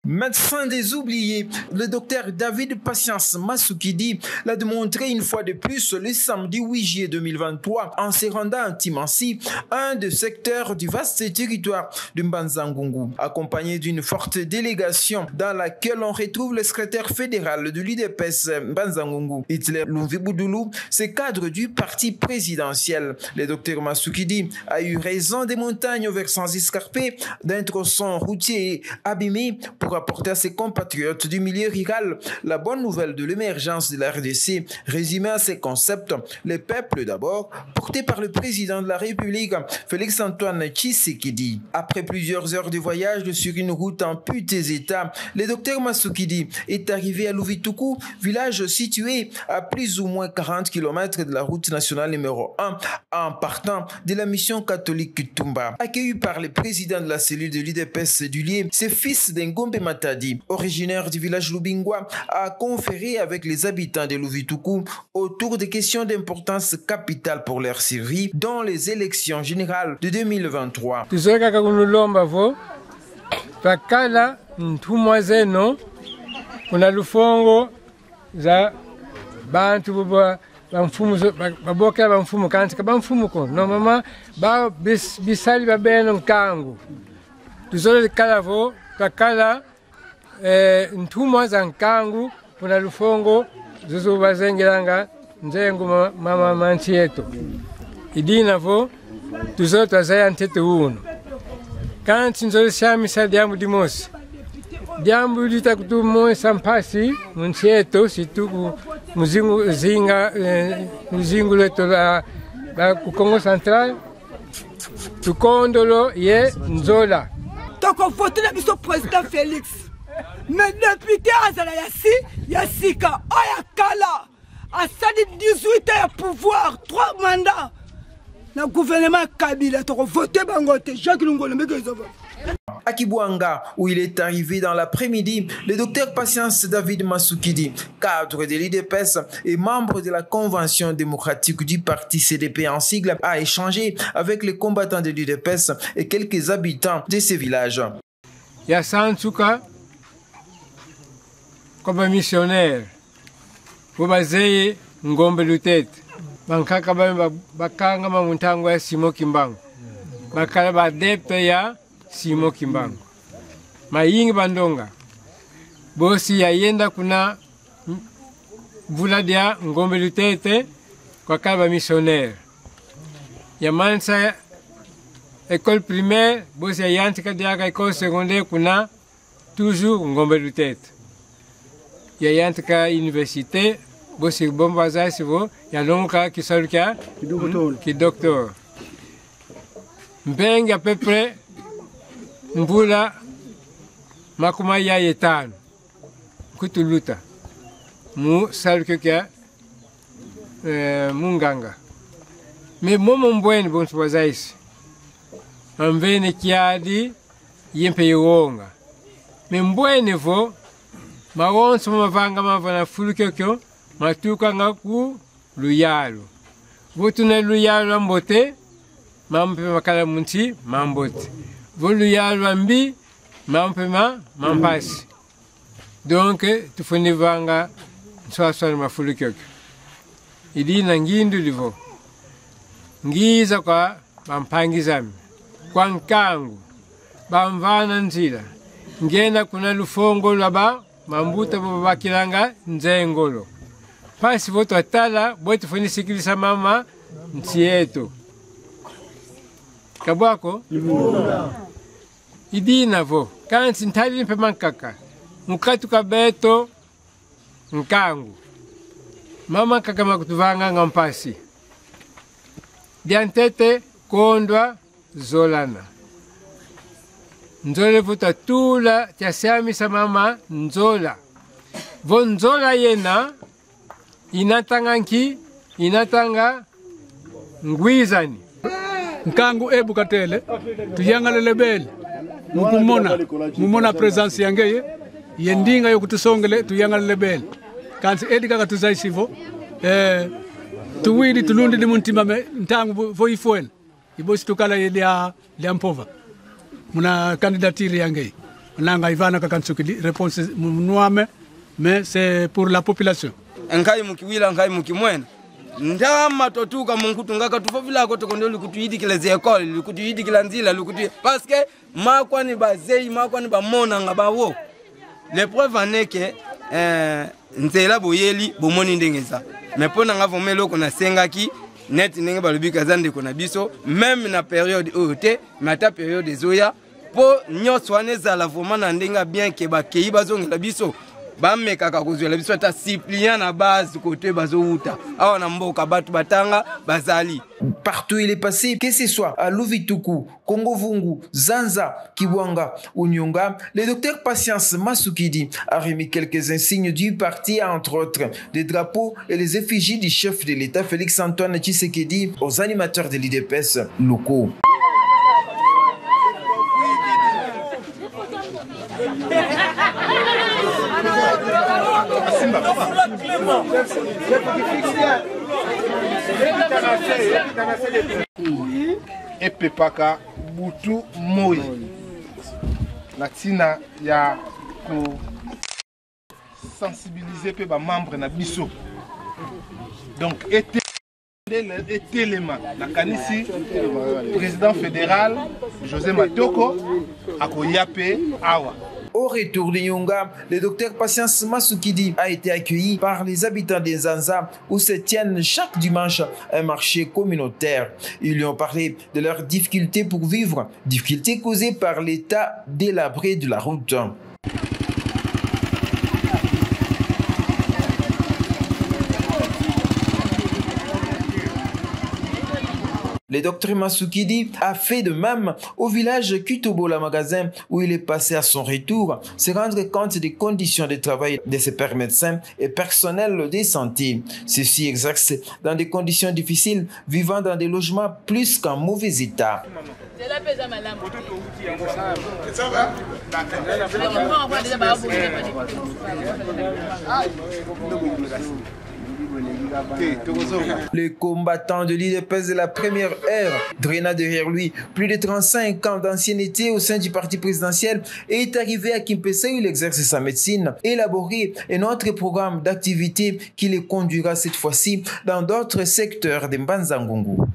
Médecin des oubliés, le docteur David Patience Massoukidi l'a démontré une fois de plus le samedi 8 juillet 2023 en se rendant à Timansi, un des secteurs du vaste territoire de Mbanza-Ngungu, accompagné d'une forte délégation dans laquelle on retrouve le secrétaire fédéral de l'UDPS Mbanza-Ngungu, Hitler Louvi-Boudoulou, ce cadre du parti présidentiel. Le docteur Massoukidi a eu raison des montagnes aux versants escarpés, d'un tronçon routier abîmé pour apporter à ses compatriotes du milieu rural la bonne nouvelle de l'émergence de la RDC, résumée à ces concepts: le peuple d'abord, porté par le président de la République, Félix-Antoine Tshisekedi. Après plusieurs heures de voyage sur une route en piteux état, le docteur Massoukidi est arrivé à Louvituku, village situé à plus ou moins 40 km de la route nationale numéro 1, en partant de la mission catholique Kutumba. Accueilli par le président de la cellule de l'UDPS du Lié, ce fils d'Engombe Matadi, originaire du village Lubingwa, a conféré avec les habitants de Louvituku autour des questions d'importance capitale pour leur survie dans les élections générales de 2023. Pakala ntumwa zeno kuna lufongo za bantu bamfumu baboka bamfumu kanti kabamfumu ko no mama ba bisali babeno nkangu tuzole kalavo pakala ntumwa za nkangu kuna lufongo zuzu bazengelanga nzengu mama manchi yetu idina vo tuzole twazaya ntete uno kanti nzole shamisa diambu dimosi diambu lita kutumo sampasi manchi yetu situ muzingu zinga muzingu leto la Congo Central tukondolo ye nzola toko voter na biso président Félix mais député azala yasika oya kala asali 18 ans ya pouvoir 3 mandats na gouvernement Kabila toko voter bangote Jacques Lungolo mekezo. À Kibwanga, où il est arrivé dans l'après-midi, le docteur Patience David Massoukidi, cadre de l'UDPS et membre de la Convention démocratique du parti CDP en sigle, a échangé avec les combattants de l'UDPS et quelques habitants de ces villages. Ya Sansuka, comme missionnaire, vous basez Ngombe Lutete, Bankaka Bakanga Mamuntango ya Simo Kimbangu, Bakala Badepe ya Simo Kimbangu. Mayingi bandonga. Bosi ya yenda kuna vula dia Ngombe Lutete kwa kalba missionnaire. Ya mansa école primaire, bosi ya yantika dia ka école secondaire kuna toujours Ngombe Lutete. Ya yantika université, bosi bomba za sivo ya lonka kisaluka ki docteur. Mbengi à peu près mbula makuma ya yetano kutuluta mu saluke kya munganga me momo mbweni bonsu bazaisi amvene kiadi yempe yonga me mbweni vo mawonso mavanga mavana fulukyo matuka ngaku luyalo votuna luyalo mbote mampe makala munti mambote volu yalwa mbi mampema mampasi donc tufuni vanga swaswa mafulu kyokyo idina ngindu livo ngiza kwa bampangizami kwa nkangu bamvana nzira ngenda kuna lufongo laba mambuta babakilanga nzengolo pasi voto atala bote funi sikilisa mama ntieto kabwako idina vo kansi ntali mpe mankaka mukatu kabeto nkangu mama kaka makutuvanga ngampasi diantete kondwa zolana nzole vuta tula tiasiamisa mama nzola vo nzola yena inatanga ngwizani nkangu ebu katele tuyangalele bele mumona presence yangeye yendinga yokutusongele tuyangalele bele kansi edika katuzaisivo tuwili tulundi ni muntima me ntangu voifuel ibosi tukala ya mpova muna kandidatiri yangeye nanga ivana kakansukili réponse munuame mais c'est pour la population ngai mukiwila ngai mukimwena ndama totuka munkutu ngaka tufovila ko tokondo likutuyidikila zekole likutuyidikila nzila likutu parce que makwani bazei makwani bamona ngabawo les preuves en est que nzela boyeli bomoni ndengeza mais pona ngavomelo ko na sengaki net ndenge balobika zande ko na biso même na période oyote mata période zoya po nyonso wana ezala vraiment na ndenga bien ke bakei bazongela biso bamekaka kozwela biso ata suppliant na base côté bazouta awa na mboka batu batanga bazali. Partout il est passé, que ce soit à Luvituku, Kongo-Vungu, Zanza, Kiwanga ou Nyonga, le docteur Patience Masukidi a remis quelques insignes du parti, entre autres des drapeaux et les effigies du chef de l'État Félix-Antoine Tshisekedi aux animateurs de l'IDPS locaux. Et pepaka butu moi natina ya ko sensibiliser pe ba membre na biso donc etelema na kanisi président fédéral José Matoko akoyape awa. Au retour de Nyonga, le docteur Patience Masukidi a été accueilli par les habitants des Zanza où se tiennent chaque dimanche un marché communautaire. Ils lui ont parlé de leurs difficultés pour vivre, difficultés causées par l'état délabré de la route. Le docteur Masukidi a fait de même au village Kutobola Magasin où il est passé à son retour, se rendre compte des conditions de travail de ses pères médecins et personnels de santé. Ceux-ci exercent dans des conditions difficiles, vivant dans des logements plus qu'en mauvais état. Le combattant de l'IDPS de la première heure draina derrière lui plus de 35 ans d'ancienneté au sein du parti présidentiel et est arrivé à Kimpesa où il exerce sa médecine, élaborer un autre programme d'activité qui le conduira cette fois-ci dans d'autres secteurs de Mbanza-Ngungu.